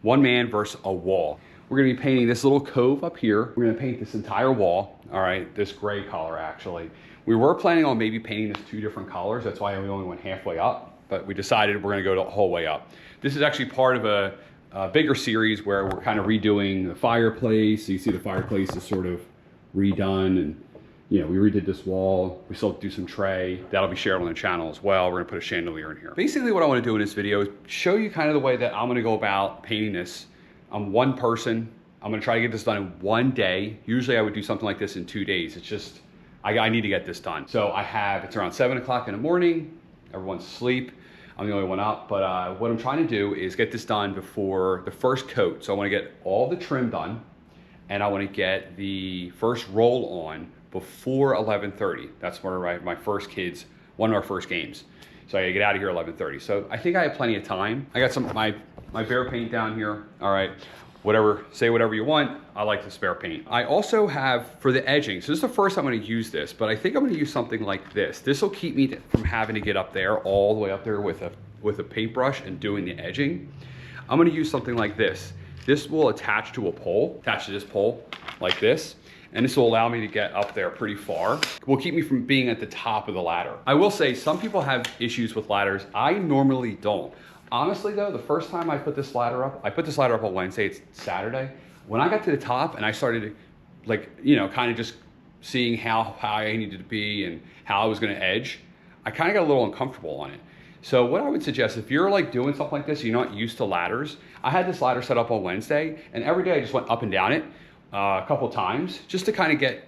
one man versus a wall. We're gonna be painting this little cove up here. We're gonna paint this entire wall, all right, this gray color actually. We were planning on maybe painting this 2 different colors. That's why we only went halfway up, but we decided we're gonna go the whole way up. This is actually part of a bigger series where we're kind of redoing the fireplace. So you see the fireplace is sort of redone, and we redid this wall. We still have to do some tray. That'll be shared on the channel as well. We're gonna put a chandelier in here. Basically what I wanna do in this video is show you kind of the way that I'm gonna go about painting this. I'm one person. I'm gonna try to get this done in 1 day. Usually I would do something like this in 2 days. It's just, I need to get this done. So it's around 7 o'clock in the morning. Everyone's asleep. I'm the only one up, but what I'm trying to do is get this done before the first coat. So I wanna get all the trim done, and I wanna get the first roll on before 11:30. That's where I have my first kids, one of our first games. So I gotta get out of here at 11:30. So I think I have plenty of time. I got my bare paint down here. All right, say whatever you want. I like the spare paint. I also have, for the edging, so this is the first time I'm gonna use this, but I think I'm gonna use something like this. This will keep me from having to get up there, all the way up there with a paintbrush and doing the edging. I'm gonna use something like this. This will attach to a pole, attach to this pole like this, and this will allow me to get up there pretty far. It will keep me from being at the top of the ladder. I will say some people have issues with ladders. I normally don't. Honestly though, the first time I put this ladder up on Wednesday, it's Saturday. When I got to the top and I started kind of just seeing how high I needed to be and how I was gonna edge, I kind of got a little uncomfortable on it. So what I would suggest, if you're like doing something like this, you're not used to ladders. I had this ladder set up on Wednesday, and every day I just went up and down it a couple times just to kind of get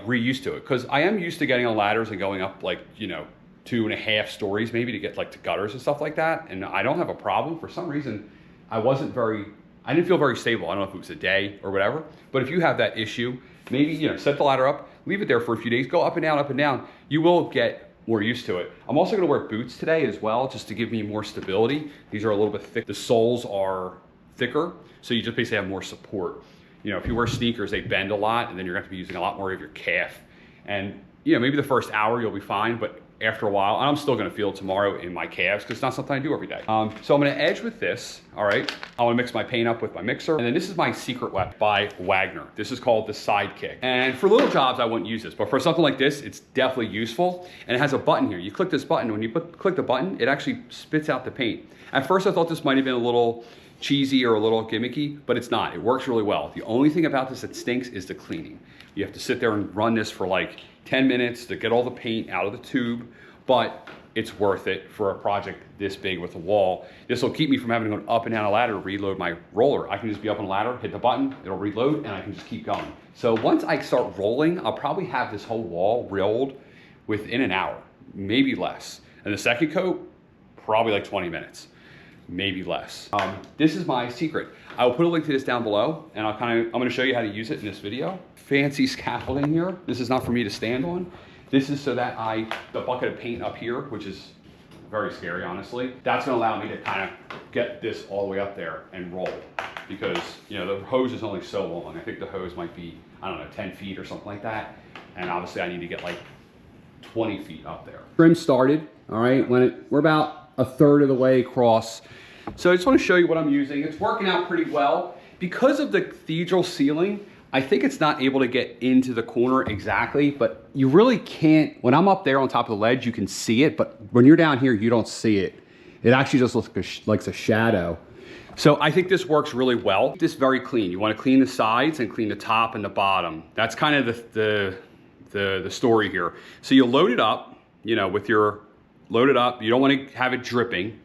re-used to it. Because I am used to getting on ladders and going up 2.5 stories maybe to get to gutters and stuff like that. And I don't have a problem. For some reason, I didn't feel very stable. I don't know if it was a day or whatever, but if you have that issue, maybe, set the ladder up, leave it there for a few days, go up and down. You will get more used to it. I'm also gonna wear boots today as well, just to give me more stability. These are a little bit thick. The soles are thicker, so you just basically have more support. If you wear sneakers, they bend a lot, and then you're gonna have to be using a lot more of your calf. And maybe the first hour you'll be fine, but after a while, I'm still gonna feel it tomorrow in my calves because it's not something I do every day. So I'm gonna edge with this, all right? I wanna mix my paint up with my mixer. And then this is my secret weapon by Wagner. This is called the sidekick. And for little jobs, I wouldn't use this, but for something like this, it's definitely useful. And it has a button here. You click this button, when you click the button, it actually spits out the paint. At first, I thought this might have been a little cheesy or a little gimmicky, but it's not. It works really well. The only thing about this that stinks is the cleaning. You have to sit there and run this for 10 minutes to get all the paint out of the tube, but it's worth it for a project this big with a wall. This will keep me from having to go up and down a ladder to reload my roller. I can just be up on a ladder, hit the button, it'll reload, and I can just keep going. So once I start rolling, I'll probably have this whole wall rolled within an hour, maybe less. And the second coat, probably 20 minutes, maybe less. This is my secret. I will put a link to this down below, and I'm gonna show you how to use it in this video. Fancy scaffolding here. This is not for me to stand on. This is so that the bucket of paint up here, which is very scary, honestly, that's gonna allow me to kind of get this all the way up there and roll. Because, the hose is only so long. I think the hose might be, 10 feet or something like that. And obviously I need to get 20 feet up there. Trim started, all right, we're about a third of the way across. So I just wanna show you what I'm using. It's working out pretty well. Because of the cathedral ceiling, I think it's not able to get into the corner exactly, but you really can't. When I'm up there on top of the ledge, you can see it, but when you're down here, you don't see it. It actually just looks like a shadow. So I think this works really well. This very clean. You want to clean the sides and clean the top and the bottom. That's kind of the story here. So you load it up, load it up. You don't want to have it dripping.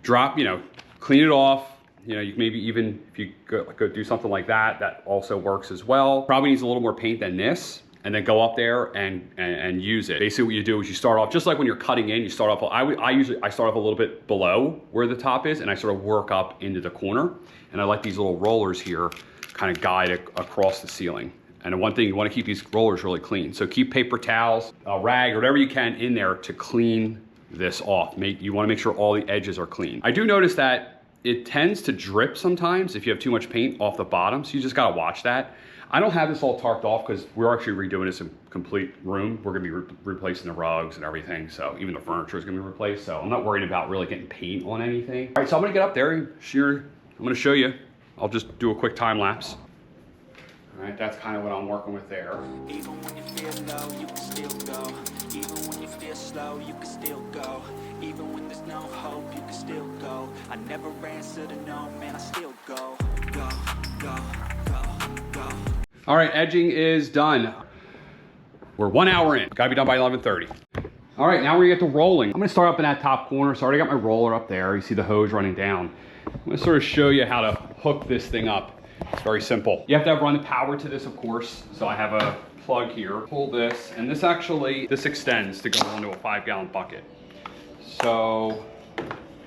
Clean it off. You can maybe even, if you go do something like that, that also works as well. Probably needs a little more paint than this, and then go up there and use it. Basically what you do is you start off, just like when you're cutting in, you start off, I start off a little bit below where the top is, and I sort of work up into the corner. And I like these little rollers here, kind of guide across the ceiling. And one thing, you want to keep these rollers really clean. So keep paper towels, a rag, whatever you can in there to clean this off. You want to make sure all the edges are clean. I do notice that it tends to drip sometimes if you have too much paint off the bottom, so you just gotta watch that. I don't have this all tarped off because we're actually redoing this in complete room. We're gonna be replacing the rugs and everything, so even the furniture is gonna be replaced, so I'm not worried about really getting paint on anything. All right, so I'm gonna get up there and I'm gonna show you. I'll just do a quick time lapse. All right, that's kind of what I'm working with there. Even when you feel low, you can still go. Even when you feel slow, you can still go. Even when there's no hope, you can still go. I never answer to no, man, I still go. Go, go, go, go. All right, edging is done. We're 1 hour in. Gotta be done by 11:30. All right, now we're gonna get to rolling. I'm gonna start up in that top corner. So I already got my roller up there. You see the hose running down. I'm gonna sort of show you how to hook this thing up. It's very simple. You have to run the power to this, of course. So I have a plug here. Pull this, and this extends to go into a 5-gallon bucket. So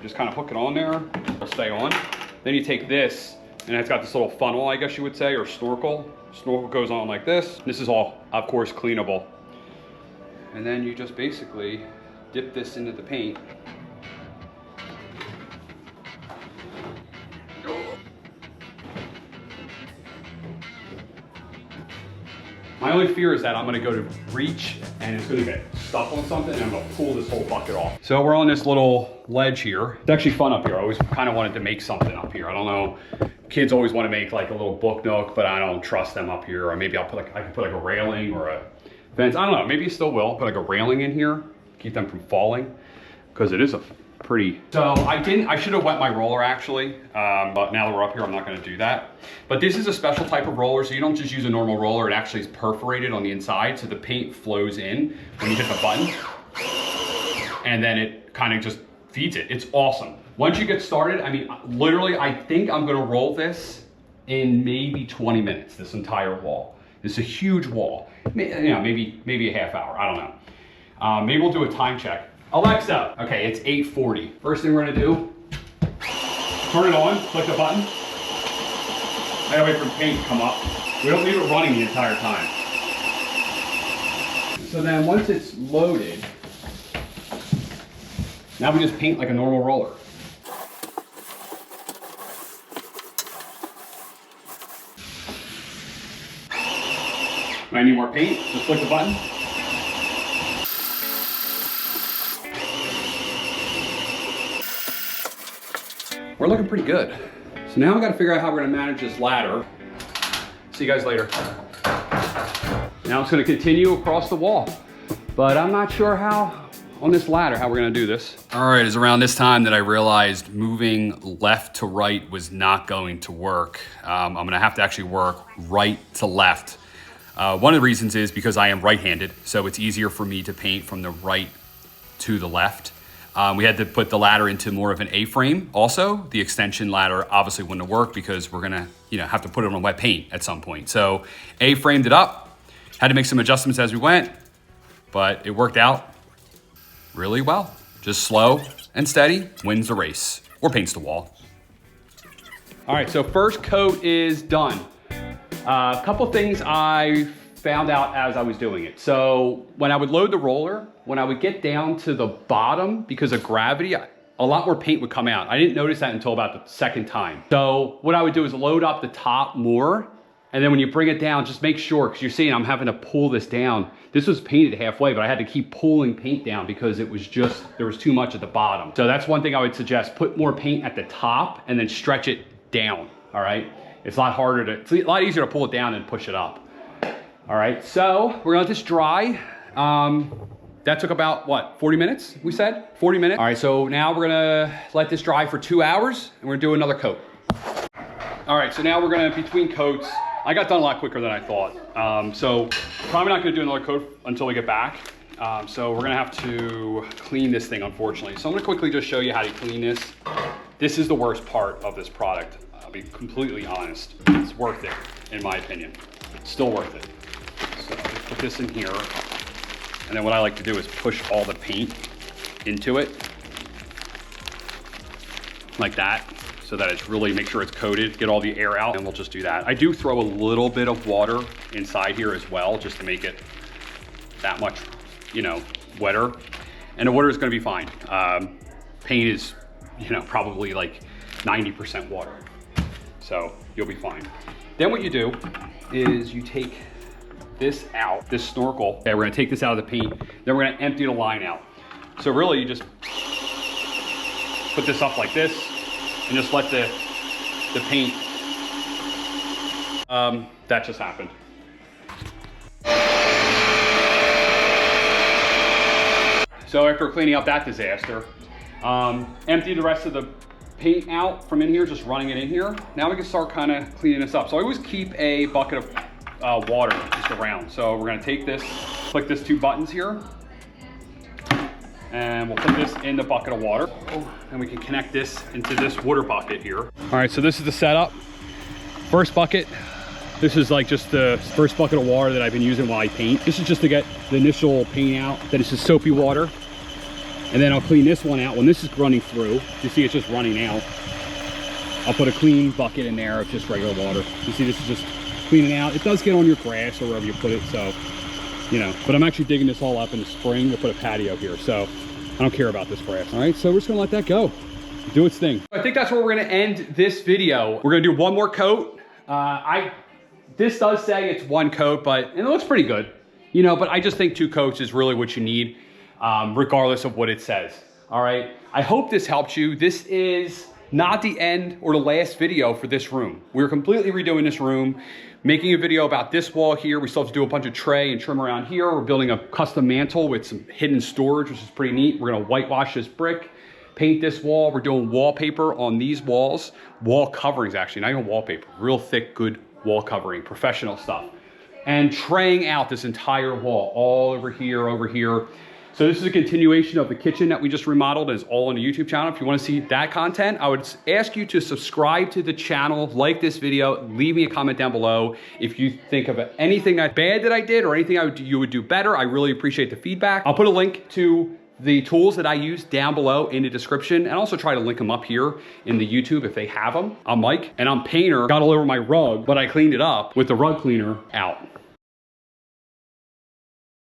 just kind of hook it on there. It'll stay on. Then you take this, and it's got this little funnel, I guess you would say, or snorkel. Snorkel goes on like this. This is all, of course, cleanable. And then you just basically dip this into the paint. My only fear is that I'm gonna go to reach and it's gonna get stuck on something and I'm gonna pull this whole bucket off. So we're on this little ledge here. It's actually fun up here. I always kind of wanted to make something up here. I don't know, kids always want to make like a little book nook, but I don't trust them up here. Or maybe I can put like a railing or a fence. I don't know, maybe you still will. Put like a railing in here, keep them from falling, because it is a pretty. So I should have wet my roller actually, but now that we're up here, I'm not gonna do that. But this is a special type of roller, so you don't just use a normal roller, it actually is perforated on the inside, so the paint flows in when you hit the button, and then it kind of just feeds it. It's awesome. Once you get started, I mean, literally, I think I'm gonna roll this in maybe 20 minutes, this entire wall. It's a huge wall. You know, maybe a half hour, I don't know. Maybe we'll do a time check. Alexa, okay, it's 8:40. First thing we're gonna do, turn it on, click the button. I gotta wait for the paint to come up. We don't leave it running the entire time. So then once it's loaded, now we just paint like a normal roller. Might need more paint, just click the button. We're looking pretty good. So now we gotta figure out how we're gonna manage this ladder. See you guys later. Now it's gonna continue across the wall, but I'm not sure how, on this ladder, how we're gonna do this. All right, it's around this time that I realized moving left to right was not going to work. I'm gonna have to actually work right to left. One of the reasons is because I am right-handed, so it's easier for me to paint from the right to the left. We had to put the ladder into more of an A-frame also. The extension ladder obviously wouldn't have worked because we're gonna have to put it on wet paint at some point. So A-framed it up, had to make some adjustments as we went, but it worked out really well. Just slow and steady wins the race, or paints the wall. All right, so first coat is done. A couple things I found out as I was doing it. So when I would load the roller, when I would get down to the bottom, because of gravity, a lot more paint would come out. I didn't notice that until about the second time. So what I would do is load up the top more, and then when you bring it down, just make sure, because you're seeing I'm having to pull this down. This was painted halfway, but I had to keep pulling paint down because it was just, there was too much at the bottom. So that's one thing I would suggest, put more paint at the top and then stretch it down, all right? It's a lot harder to, it's a lot easier to pull it down and push it up. All right, so we're gonna let this dry. That took about, what, 40 minutes, we said? 40 minutes. All right, so now we're gonna let this dry for 2 hours and we're gonna do another coat. All right, so now we're gonna, between coats, I got done a lot quicker than I thought. So probably not gonna do another coat until we get back. So we're gonna have to clean this thing, unfortunately. So I'm gonna quickly just show you how to clean this. This is the worst part of this product. I'll be completely honest. It's worth it, in my opinion. It's still worth it. So just put this in here. And then what I like to do is push all the paint into it. Like that. So that it's really, make sure it's coated, get all the air out, and we'll just do that. I do throw a little bit of water inside here as well, just to make it that much, wetter. And the water is gonna be fine. Paint is, probably like 90% water. So you'll be fine. Then what you do is you take this out, this snorkel. Okay, we're gonna take this out of the paint, then we're gonna empty the line out. So really you just put this up like this and just let the the paint. That just happened. So after cleaning up that disaster, empty the rest of the paint out from in here, just running it in here. Now we can start kind of cleaning this up. So I always keep a bucket of water just around. So we're gonna take this, click this 2 buttons here, and we'll put this in the bucket of water. And we can connect this into this water bucket here. All right, so this is the setup. First bucket, this is like just the first bucket of water that I've been using while I paint. This is just to get the initial paint out. Then it's just soapy water. And then I'll clean this one out when this is running through. You see it's just running out. I'll put a clean bucket in there of just regular water. You see this is just cleaning out. It does get on your grass or wherever you put it, so, you know. But I'm actually digging this all up in the spring to put a patio here, so I don't care about this grass. All right, so we're just gonna let that go. Do its thing. I think that's where we're gonna end this video. We're gonna do one more coat. This does say it's 1 coat, but it looks pretty good. You know, but I just think 2 coats is really what you need, regardless of what it says. All right, I hope this helped you. This is not the end or the last video for this room. We're completely redoing this room, making a video about this wall here. We still have to do a bunch of tray and trim around here. We're building a custom mantle with some hidden storage, which is pretty neat. We're gonna whitewash this brick, paint this wall. We're doing wallpaper on these walls, wall coverings actually, not even wallpaper, real thick, good wall covering, professional stuff. And traying out this entire wall, all over here, over here. So this is a continuation of the kitchen that we just remodeled, and it's all on the YouTube channel. If you want to see that content, I would ask you to subscribe to the channel, like this video, leave me a comment down below. If you think of anything that bad that I did or anything you would do better, I really appreciate the feedback. I'll put a link to the tools that I use down below in the description, and also try to link them up here in the YouTube if they have them. I'm Mike, and I'm painter. Got all over my rug, but I cleaned it up with the rug cleaner out.